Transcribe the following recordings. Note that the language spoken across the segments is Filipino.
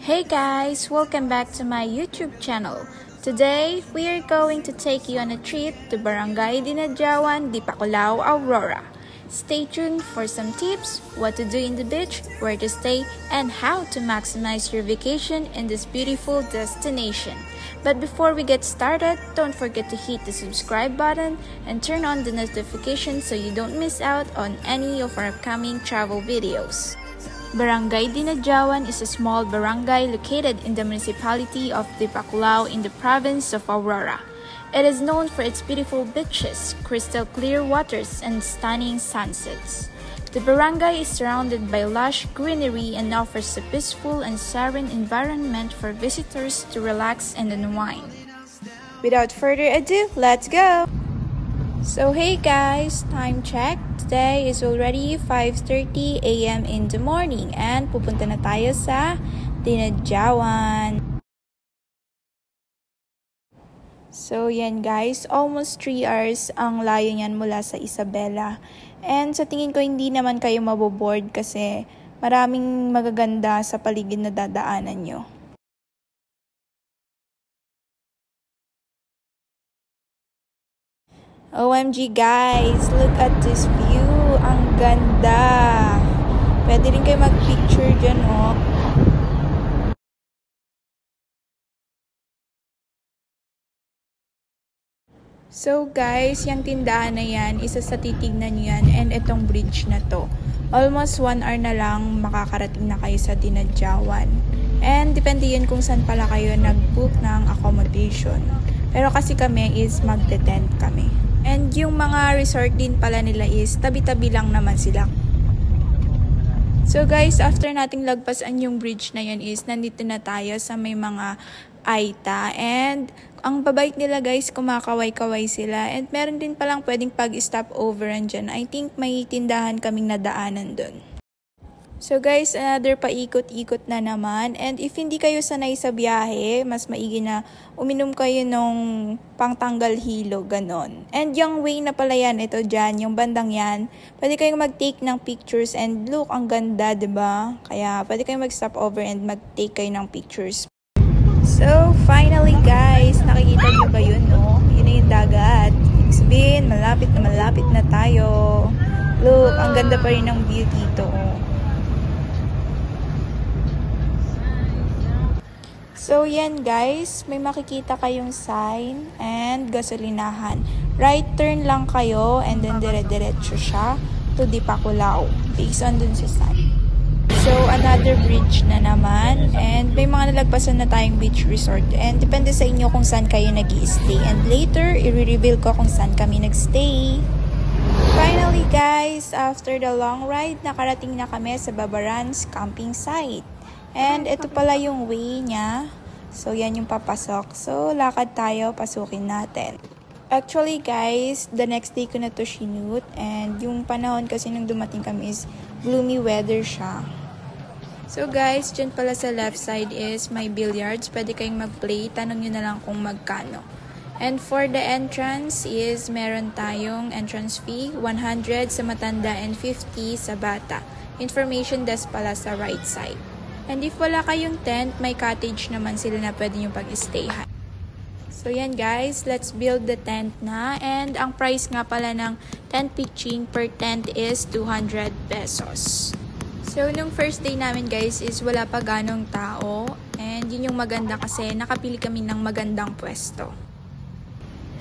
Hey guys, welcome back to my YouTube channel. Today, we are going to take you on a trip to Barangay Dinadjawan, Dipakulaw, Aurora. Stay tuned for some tips, what to do in the beach, where to stay, and how to maximize your vacation in this beautiful destination. But before we get started, don't forget to hit the subscribe button and turn on the notifications so you don't miss out on any of our upcoming travel videos. Barangay Dinadjawan is a small barangay located in the municipality of Dipakulaw in the province of Aurora. It is known for its beautiful beaches, crystal clear waters, and stunning sunsets. The barangay is surrounded by lush greenery and offers a peaceful and serene environment for visitors to relax and unwind. Without further ado, let's go! So hey guys, time check. Today is already 5:30 a.m. in the morning and pupunta na tayo sa Dinadjawan. So yan guys, almost 3 hours ang layo niyan mula sa Isabela. And sa tingin ko hindi naman kayo maboboard kasi maraming magaganda sa paligid na dadaanan nyo. OMG guys, look at this view. Ang ganda. Pwede rin kayo mag-picture dyan, oh. So guys, yung tindahan na yan, isa sa titignan nyo yan, and itong bridge na to. Almost 1 hour na lang makakarating na kayo sa Dinadjawan. And depende yun kung saan pala kayo nag-book ng accommodation. Pero kasi kami is magte-tent kami. And yung mga resort din pala nila is tabi-tabi lang naman sila. So guys, after nating lagpasan yung bridge na yun is nandito na tayo sa may mga Aita. And ang babait nila guys, kumakaway-kaway sila. And meron din palang pwedeng pag-stop over dyan. I think may tindahan kaming nadaanan dun. So guys, another paikot-ikot na naman. And if hindi kayo sanay sa biyahe, mas maigi na uminom kayo nung pangtanggal hilo, ganon. And yung way na pala yan, ito dyan, yung bandang yan, pwede kayong mag-take ng pictures and look, ang ganda, diba? Kaya pwede kayong mag-stop over and mag-take kayo ng pictures. So finally guys, nakikita nyo ba yun, no? Yun na yung dagat. Ibig sabihin, malapit na tayo. Look, ang ganda pa rin ng view dito, oh. So yan guys, may makikita kayong sign and gasolinahan. Right turn lang kayo and then dire-diretso siya to Dipakulaw based on dun sa sign. So another bridge na naman and may mga nalagpasan na tayong beach resort and depende sa inyo kung saan kayo nag-i-stay and later i-reveal ko kung saan kami nag-stay. Finally guys, after the long ride, nakarating na kami sa Babaran's camping site. And ito pala yung way niya. So, yan yung papasok. So, lakad tayo, pasukin natin. Actually, guys, the next day ko na to sinute. And yung panahon kasi nung dumating kami is gloomy weather siya. So, guys, dyan pala sa left side is my billiards. Pwede kayong mag-play. Tanong nyo na lang kung magkano. And for the entrance is meron tayong entrance fee, 100 sa matanda and 50 sa bata. Information desk pala sa right side. And if wala kayong tent, may cottage naman sila na pwede nyo pag-stayhan. So yan guys, let's build the tent na. And ang price nga pala ng tent pitching per tent is 200 pesos. So nung first day namin guys is wala pa ganong tao. And yun yung maganda kasi nakapili kami ng magandang pwesto.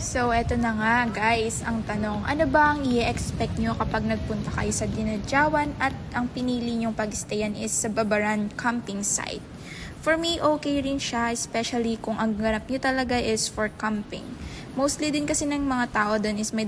So, eto na nga guys, ang tanong, ano ba ang i-expect nyo kapag nagpunta kayo sa Dinadjawan at ang pinili nyong pag-stayan is sa Babaran camping site? For me, okay rin siya, especially kung ang ganap nyo talaga is for camping. Mostly din kasi ng mga tao doon is may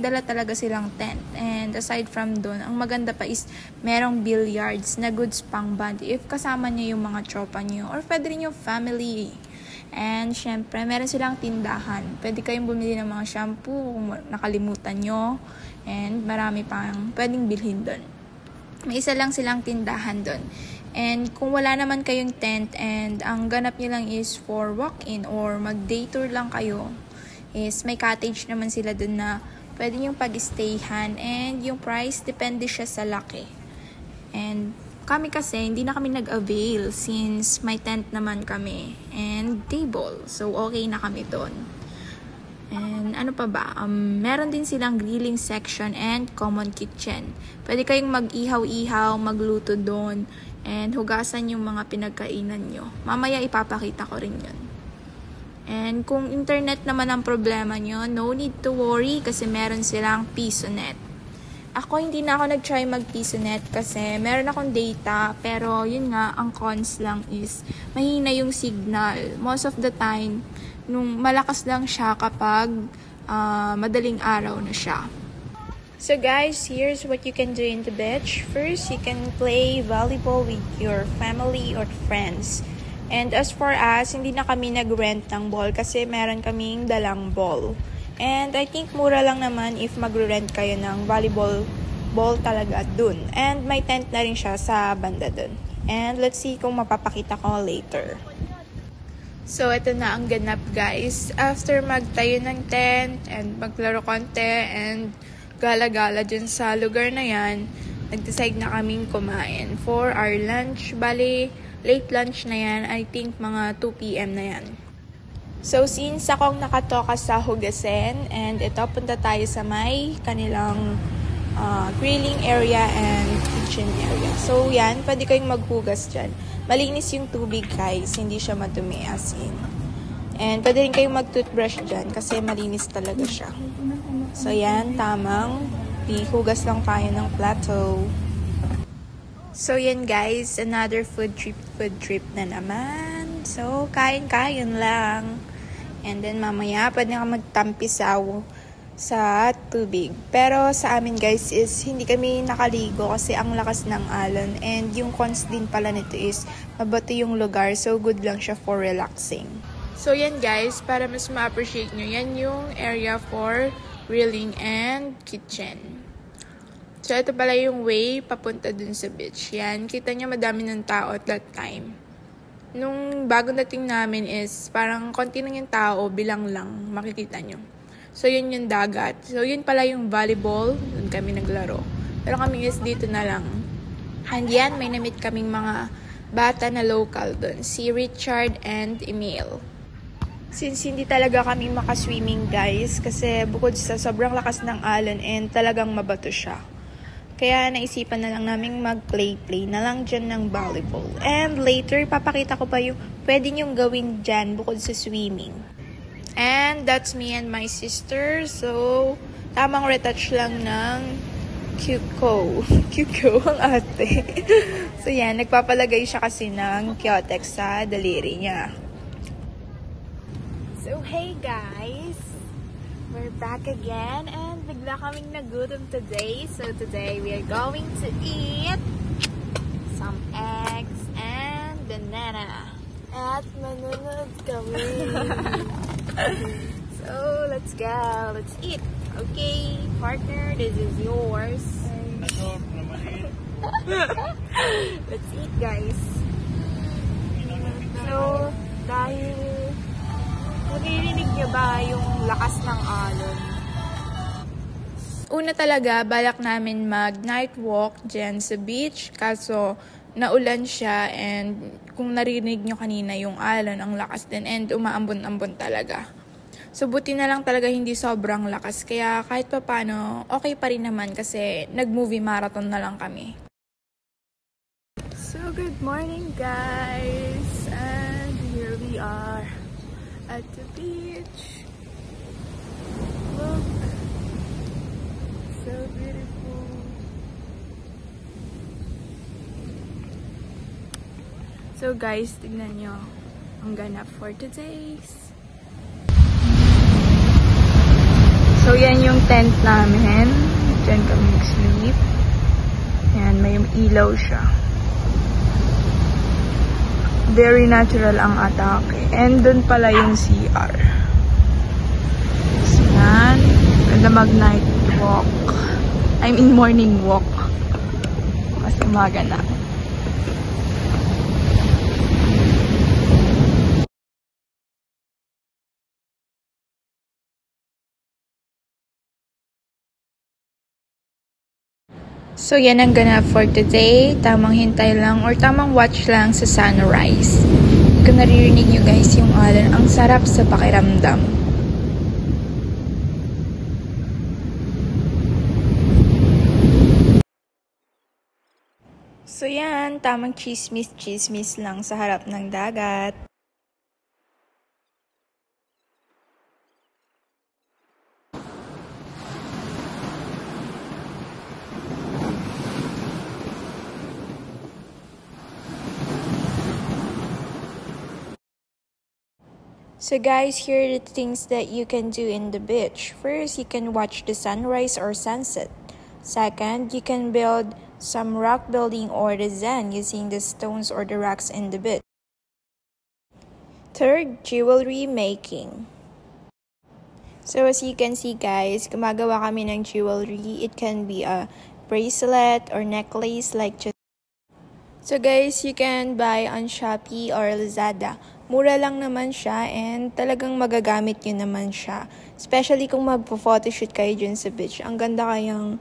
dala talaga silang tent. And aside from doon, ang maganda pa is merong billiards na goods pang band if kasama nyo yung mga tropa nyo or pwede rin yung family. And syempre, meron silang tindahan. Pwede kayong bumili ng mga shampoo kung nakalimutan nyo. And marami pang pwedeng bilhin doon. May isa lang silang tindahan doon. And kung wala naman kayong tent and ang ganap nyo lang is for walk-in or mag-day tour lang kayo, is may cottage naman sila doon na pwede yung pag-stayhan. And yung price, depende siya sa laki. And kami kasi hindi na kami nag-avail since may tent naman kami and table. So, okay na kami doon. And ano pa ba? Meron din silang grilling section and common kitchen. Pwede kayong mag-ihaw-ihaw, magluto doon, and hugasan yung mga pinagkainan nyo. Mamaya ipapakita ko rin yun. And kung internet naman ang problema nyo, no need to worry kasi meron silang PisoNet. Ako hindi na ako nag-try mag-PisoNet kasi meron akong data, pero yun nga, ang cons lang is mahina yung signal. Most of the time, nung malakas lang siya kapag madaling araw na siya. So guys, here's what you can do in the beach. First, you can play volleyball with your family or friends. And as for us, hindi na kami nag-rent ng ball kasi meron kaming dalang ball. And I think mura lang naman if mag-rent kayo ng volleyball ball talaga dun. And may tent na rin siya sa banda dun. And let's see kung mapapakita ko later. So, ito na ang ganap guys. After magtayo ng tent and maglaro konti and gala-gala dyan sa lugar na yan, nag-decide na kaming kumain for our lunch. Bali, late lunch na yan. I think mga 2 p.m. na yan. So, since akong nakatoka sa Hugasen, and ito, punta tayo sa may kanilang grilling area and kitchen area. So, yan, pwede kayong maghugas dyan. Malinis yung tubig, guys. Hindi siya madumi, as in. And pwede rin kayong mag-toothbrush dyan kasi malinis talaga siya. So, yan, tamang hugas lang tayo ng plato. So, yan, guys. Another food trip na naman. So, kain-kain lang. And then mamaya, pwede ka magtampisaw sa tubig. Pero sa amin guys is hindi kami nakaligo kasi ang lakas ng alon. And yung cons din pala nito is mabato yung lugar. So good lang siya for relaxing. So yan guys, para mas ma-appreciate nyo, yan yung area for grilling and kitchen. So ito pala yung way papunta dun sa beach. Yan, kita nyo madami ng tao at that time. Nung bago dating namin is parang konti lang yung tao, bilang lang, makikita nyo. So, yun yung dagat. So, yun pala yung volleyball. Doon kami naglaro. Pero kami is dito na lang. And yan, may namit kaming mga bata na local doon. Si Richard and Emil. Since hindi talaga kami makaswimming guys, kasi bukod sa sobrang lakas ng alon and talagang mabato siya. Kaya naisipan na lang namin mag-play na lang dyan ng volleyball. And later, papakita ko pa yung pwede nyong gawin dyan bukod sa swimming. And that's me and my sister. So, tamang retouch lang ng Cuco. Cuco ang ate. So yan, nagpapalagay siya kasi ng Kyotex sa daliri niya. So hey guys! We're back again and bigla kaming nagutom today. So today we are going to eat some eggs and banana. At manunod kami. So let's go. Let's eat. Okay, partner, this is yours. Let's eat guys. So, dahil naririnig niyo ba yung lakas ng alon? Una talaga, balak namin mag-night walk dyan sa beach. Kaso, naulan siya and kung narinig nyo kanina yung alon, ang lakas din and umaambon-ambon talaga. So, buti na lang talaga hindi sobrang lakas. Kaya kahit pa paano, okay pa rin naman kasi nag-movie marathon na lang kami. So, good morning guys! And here we are at the beach. Look! So beautiful. So guys, tignan nyo ang ganap for today's. So yan yung tent namin. Diyan kami nag-sleep. Yan, may ilaw siya. Very natural ang atake. And dun pala yung CR. So yan. Ganda mag-night walk. I mean morning walk. Mas umaga na. So yan ang ganap for today. Tamang hintay lang or tamang watch lang sa sunrise. Kung naririnig nyo guys yung alon, ang sarap sa pakiramdam. So yan, tamang chismis lang sa harap ng dagat. So guys, here are the things that you can do in the beach. First, you can watch the sunrise or sunset. Second, you can build some rock building or design using the stones or the rocks in the beach. Third, jewelry making. So as you can see guys, gumagawa kami ng jewelry. It can be a bracelet or necklace like just. So guys, you can buy on Shopee or Lazada. Mura lang naman siya and talagang magagamit nyo naman siya. Especially kung magpo-photoshoot kayo dyan sa beach. Ang ganda kayang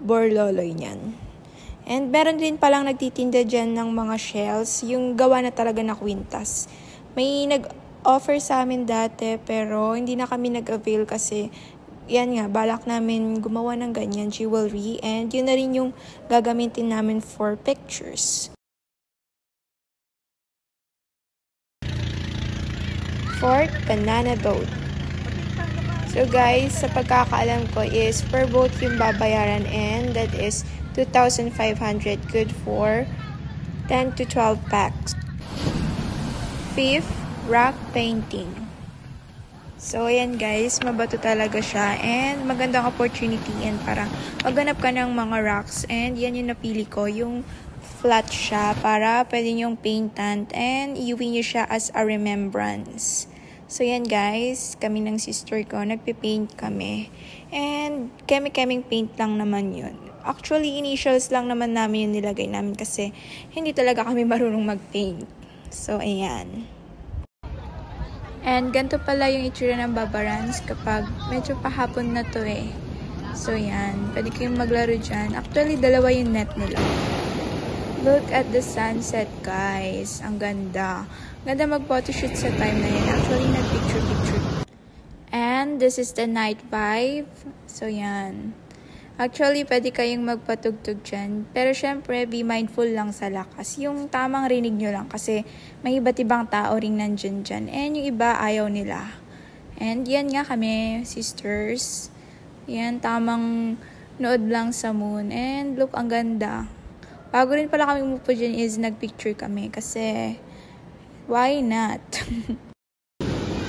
borloloy niyan. And meron din palang nagtitinda dyan ng mga shells, yung gawa na talaga na kwintas. May nag-offer sa amin dati pero hindi na kami nag-avail kasi yan nga, balak namin gumawa ng ganyan jewelry and yun na rin yung gagamitin namin for pictures. Fourth, banana boat. So guys, sa pagkakaalam ko is per boat yung babayaran and that is 2,500, good for 10 to 12 packs. Fifth, rock painting. So ayan guys, mabato talaga siya and magandang opportunity and para maghanap ka ng mga rocks and yan yung napili ko, yung flat siya para pwede nyong paintan and iuwi nyo siya as a remembrance. So yan guys, kami ng sister ko, nagpipaint kami. And keming paint lang naman yun. Actually, initials lang naman namin yung nilagay namin kasi hindi talaga kami marunong mag-paint. So ayan. And ganito pala yung itsura ng Babarans kapag medyo pahapon na to eh. So yan, pwede kayong maglaro dyan. Actually, dalawa yung net nila. Look at the sunset guys. Ang ganda. Ganda mag-photoshoot sa time na yun. Actually, nag-picture. And this is the night vibe. So, yan. Actually, pwede kayong magpatugtog dyan. Pero syempre, be mindful lang sa lakas. Yung tamang rinig nyo lang. Kasi may iba't ibang tao ring nandyan dyan. And yung iba, ayaw nila. And yan nga kami, sisters. Yan, tamang nood lang sa moon. And look, ang ganda. Bago rin pala kami umupo dyan is nagpicture kami kasi why not?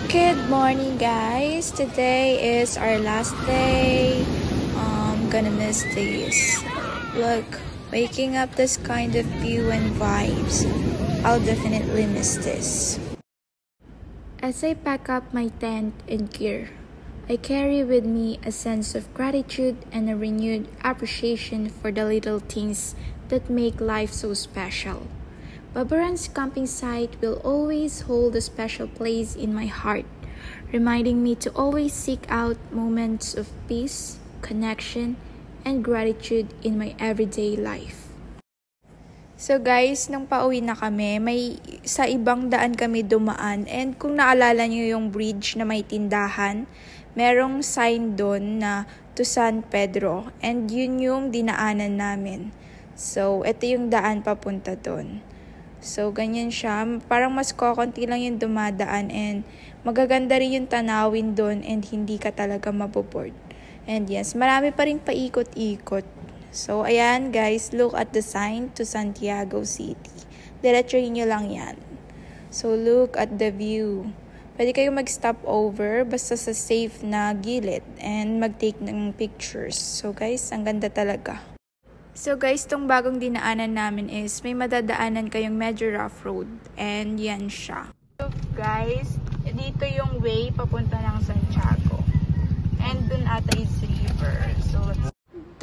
Good morning guys! Today is our last day. Gonna miss this. Look, waking up this kind of view and vibes. I'll definitely miss this. As I pack up my tent and gear, I carry with me a sense of gratitude and a renewed appreciation for the little things that make life so special. Babarans camping site will always hold a special place in my heart, reminding me to always seek out moments of peace, connection, and gratitude in my everyday life. So guys, nung pauwi na kami, may sa ibang daan kami dumaan and kung naalala nyo yung bridge na may tindahan, merong sign doon na to San Pedro and yun yung dinaanan namin. So, ito yung daan papunta doon. So, ganyan siya. Parang mas kokonti lang yung dumadaan and magaganda rin yung tanawin doon and hindi ka talaga maboboard. And yes, marami pa rin paikot-ikot. So, ayan guys, look at the sign to Santiago City. Diretsuhin nyo lang yan. So, look at the view. Pwede kayo mag-stop over basta sa safe na gilid and mag-take ng pictures. So, guys, ang ganda talaga. So guys, tong bagong dinaanan namin is may madadaanan kayong medyo rough road and yan siya. So guys, dito yung way papunta ng Santiago. And dun ata is river. So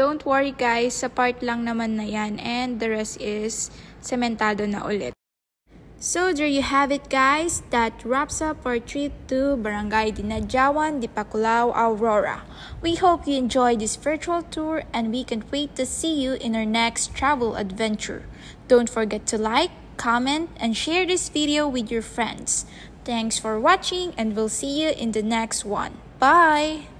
don't worry guys, sa part lang naman na yan and the rest is sementado na ulit. So there you have it, guys. That wraps up our trip to Barangay Dinadjawan, Dipakulaw, Aurora. We hope you enjoyed this virtual tour and we can't wait to see you in our next travel adventure. Don't forget to like, comment, and share this video with your friends. Thanks for watching and we'll see you in the next one. Bye!